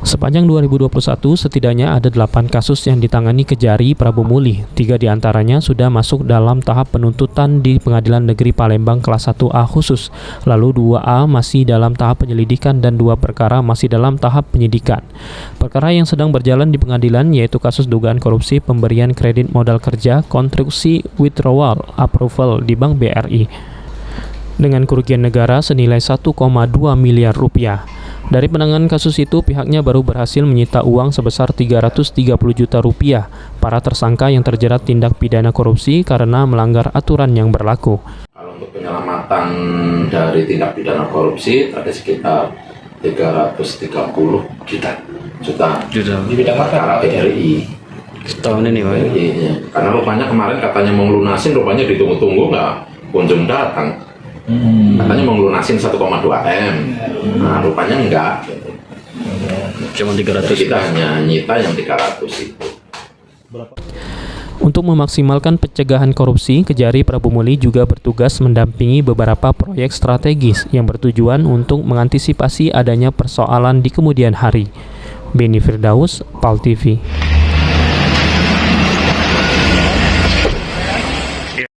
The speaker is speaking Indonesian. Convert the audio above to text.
Sepanjang 2021, setidaknya ada 8 kasus yang ditangani Kejari Prabu Muli. 3 diantaranya sudah masuk dalam tahap penuntutan di Pengadilan Negeri Palembang kelas 1A khusus. Lalu 2A masih dalam tahap penyelidikan dan 2 perkara masih dalam tahap penyidikan. Perkara yang sedang berjalan di pengadilan yaitu kasus dugaan korupsi pemberian kredit modal kerja konstruksi withdrawal approval di Bank BRI dengan kerugian negara senilai 1,2 miliar rupiah. Dari penanganan kasus itu, pihaknya baru berhasil menyita uang sebesar 330 juta rupiah para tersangka yang terjerat tindak pidana korupsi karena melanggar aturan yang berlaku. Kalau untuk penyelamatan dari tindak pidana korupsi ada sekitar 330 juta di bidang apa? BRI. Setahun ini Pak? Iya. Karena rupanya kemarin katanya mau lunasin, rupanya ditunggu-tunggu nggak kunjung datang. Katanya mau lunasin 1,2 M. Nah, rupanya enggak. Cuma 300. Kita hanya nyita yang 300 itu. Untuk memaksimalkan pencegahan korupsi, Kejari Prabu Muli juga bertugas mendampingi beberapa proyek strategis yang bertujuan untuk mengantisipasi adanya persoalan di kemudian hari. Beni Firdaus, PAL TV.